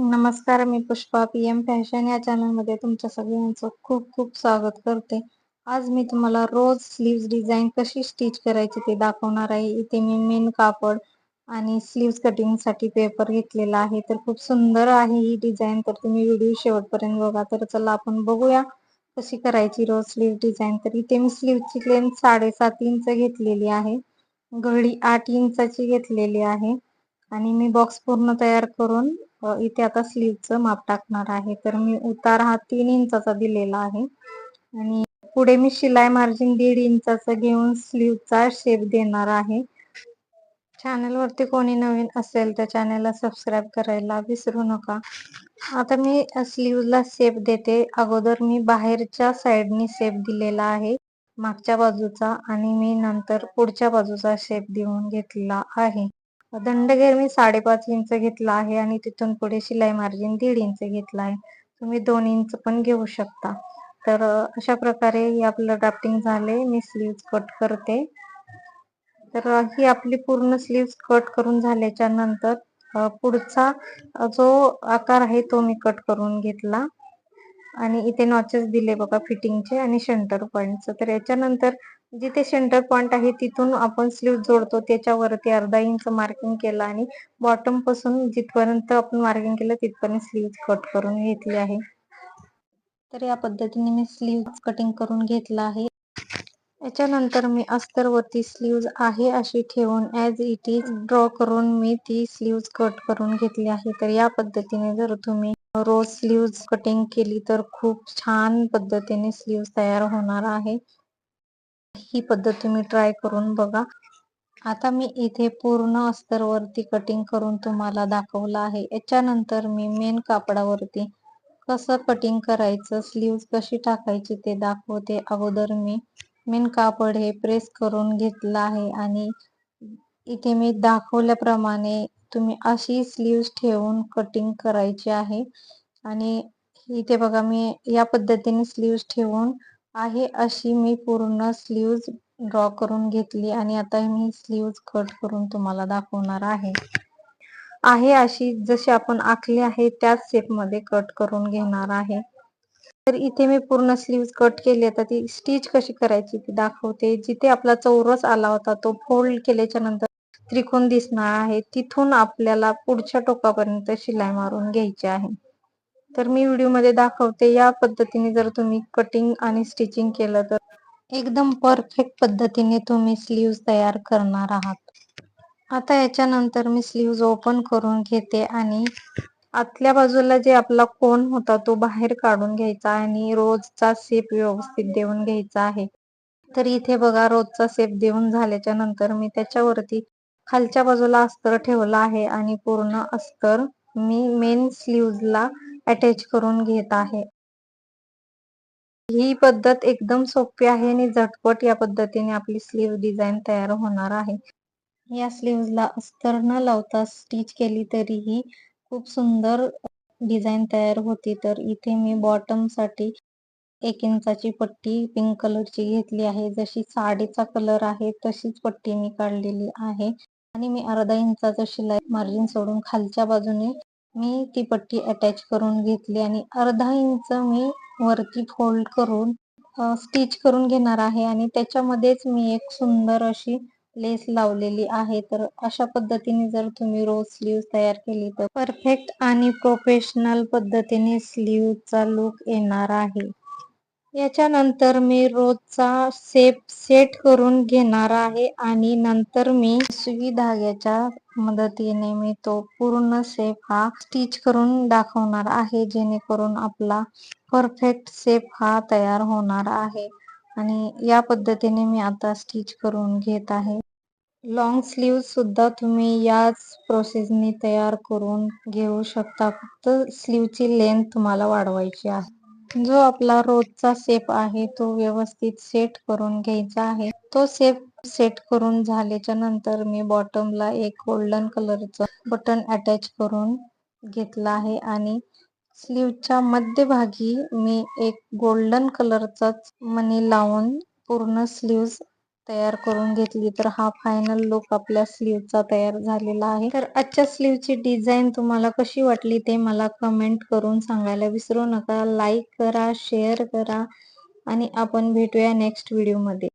नमस्कार, मी Pushpa PM fashion या चॅनलमध्ये तुमच्या सगळ्यांचं खूप खूप स्वागत करते. आज मी तुम्हाला रोज स्लीव्स डिझाईन कशी स्टिच करायची ते दाखवणार आहे. इथे मी मेन कापड आणि स्लीव्स कटिंगसाठी पेपर घेतलेला आहे. तर खूप सुंदर आहे ही डिझाईन. तर तुम्ही व्हिडिओ शेवटपर्यंत बघा. तर चला आपण बघूया कशी करायची रोज स्लीव्ह डिझाईन. तर इथे मी स्लीव्हची लेंथ 7.5 इंच घेतलेली आहे. घडी 8 इंचाची घेतलेली आहे आणि मी बॉक्स पूर्ण तयार करून इथे आता स्लीवचं माप टाकणार आहे. तर मी उतार हा 3 इंचाचा दिलेला आहे आणि पुढे मी शिलाई मार्जिन 1.5 इंचाचं घेऊन स्लीवचा शेप देणार आहे. चॅनल वरती कोणी नवीन असेल तर चॅनलला सबस्क्राईब करायला विसरू नका. आता मी स्लीवला शेप देते. अगोदर मी बाहेरच्या साइडनी शेप दिलेला आहे मागच्या बाजूचा आणि मी नंतर पुढच्या बाजूचा शेप देऊन घेतला आहे. दंडगेर मी 5.5 इंच घेतला आहे आणि तिथून पुढे शिलाई मार्जिन 1.5 इंच घेतला आहे. तुम्ही 2 इंच पण घेऊ शकता. तर अशा प्रकारे हे आपलं ड्राफ्टिंग झाले. मी स्लीव्स कट करते. तर ही आपली पूर्ण स्लीव्स कट करून झाल्याच्या नंतर पुढचा जो आकार आहे तो मी कट करून घेतला आणि इथे नॉचेस दिले बघा फिटिंगचे आणि सेंटर पॉइंटचं. तर याच्यानंतर जिथे सेंटर पॉइंट आहे तिथून आपण स्लीव्ह जोडतो त्याच्यावरती अर्धा इंच मार्किंग केलं आणि बॉटम पासून जिथपर्यंत आपण मार्किंग केलं तिथपर्यंत स्लीव्ह कट करून घेतली आहे. तर या पद्धतीने मी स्लीव्ह कटिंग करून घेतला आहे. याच्यानंतर मी अस्तरवरती स्लीव्ज आहे अशी ठेवून ऍज इट इज ड्रॉ करून मी ती स्लीव्ज कट करून घेतली आहे. तर या पद्धतीने जर तुम्ही रोज स्लीव्ज कटिंग केली तर खूप छान पद्धतीने स्लीव्ज तयार होणार आहे. ही पद्धत तुम्ही ट्राय करून बघा. आता मी इथे पूर्ण अस्तरवरती कटिंग करून तुम्हाला दाखवलं आहे. याच्यानंतर मी मेन कापडावरती कसं कटिंग करायचं, स्लीव्ज कशी टाकायची ते दाखवते. अगोदर मी मेन कापड हे प्रेस करून घेतलं आहे आणि इथे मी दाखवल्याप्रमाणे तुम्ही अशी स्लीव्ज ठेवून कटिंग करायची आहे आणि इथे बघा मी या पद्धतीने स्लीव्ज ठेवून आहे अशी मी पूर्ण स्लीव्ज ड्रॉ करून घेतली आणि आता मी स्लीव्ज कट करून तुम्हाला दाखवणार आहे अशी जशी आपण आखली आहे त्याच शेप मध्ये कट करून घेणार आहे. तर इथे मी पूर्ण स्लीव्ज कट केली. आता ती स्टिच कशी करायची ती दाखवते. जिथे आपला चौरस आला होता तो फोल्ड केल्याच्या नंतर त्रिकोण दिसणार आहे तिथून आपल्याला पुढच्या टोकापर्यंत शिलाई मारून घ्यायची आहे. तर मी व्हिडिओ मध्ये दाखवते. या पद्धतीने जर तुम्ही कटिंग आणि स्टिचिंग केलं तर एकदम परफेक्ट पद्धतीने तुम्ही स्लीव्ज तयार करणार आहात. आता याच्यानंतर मी स्लीव्ज ओपन करून घेते आणि आतल्या बाजूला जे आपला कोन होता तो बाहेर काढून घ्यायचा आणि रोजचा शेप व्यवस्थित देऊन घ्यायचा आहे. तर इथे बघा रोजचा शेप देऊन झाल्याच्या नंतर मी त्याच्यावरती खालच्या बाजूला अस्तर ठेवला आहे आणि पूर्ण अस्तर मी मेन स्लीव्जला अटॅच करून घेत आहे. ही पद्धत एकदम सोपी आहे आणि झटपट या पद्धतीने आपली स्लीव्ह डिझाईन तयार होणार आहे. या स्लीव्हजला अस्तर न लावता स्टिच केली तरीही खूप सुंदर डिझाईन तयार होती. तर इथे मी बॉटम साठी 1 इंचाची पट्टी पिंक कलरची घेतली आहे. जशी साडीचा कलर आहे तशीच पट्टी मी काढलेली आहे आणि मी अर्धा इंचाचं शिलाई मार्जिन सोडून खालच्या बाजूने मी ती पट्टी अटॅच करून घेतली आणि अर्धा इंच मी वरती फोल्ड करून स्टिच करून घेणार आहे आणि त्याच्यामध्येच मी एक सुंदर अशी लेस लावलेली आहे. तर अशा पद्धतीने जर तुम्ही रोज स्लीव्ह तयार केली तर परफेक्ट आणि प्रोफेशनल पद्धतीने स्लीव्हचा लुक येणार आहे. याच्यानंतर मी रोजचा शेप सेट करून घेणार आहे आणि नंतर मी सुई धाग्याच्या मदतीने मी तो पूर्ण शेप हा स्टिच करून दाखवणार आहे जेणेकरून आपला परफेक्ट शेप हा तयार होणार आहे. आणि या पद्धतीने मी आता स्टिच करून घेत आहे. लॉंग स्लीव्ह सुद्धा तुम्ही याच प्रोसेसने तयार करून घेऊ शकता. फक्त स्लीव्हची लेंथ तुम्हाला वाढवायची आहे. जो आपला रोजचा शेप आहे तो व्यवस्थित सेट करून घ्यायचा आहे. तो शेप सेट करून झाल्याच्या नंतर मी बॉटमला एक गोल्डन कलरचं बटन अटॅच करून घेतला आहे आणि स्लीव्हच्या मध्यभागी मी एक गोल्डन कलरचाच मणी लावून पूर्ण स्लीव्ह तयार करून घेतली तर हा फायनल लुक आपल्या स्लीवचा तयार झालेला आहे. तर आजच्या स्लीवची डिझाईन तुम्हाला कशी वाटली ते मला कमेंट करून सांगायला विसरू नका. लाईक करा, शेअर करा आणि आपण भेटूया नेक्स्ट व्हिडिओ मध्ये.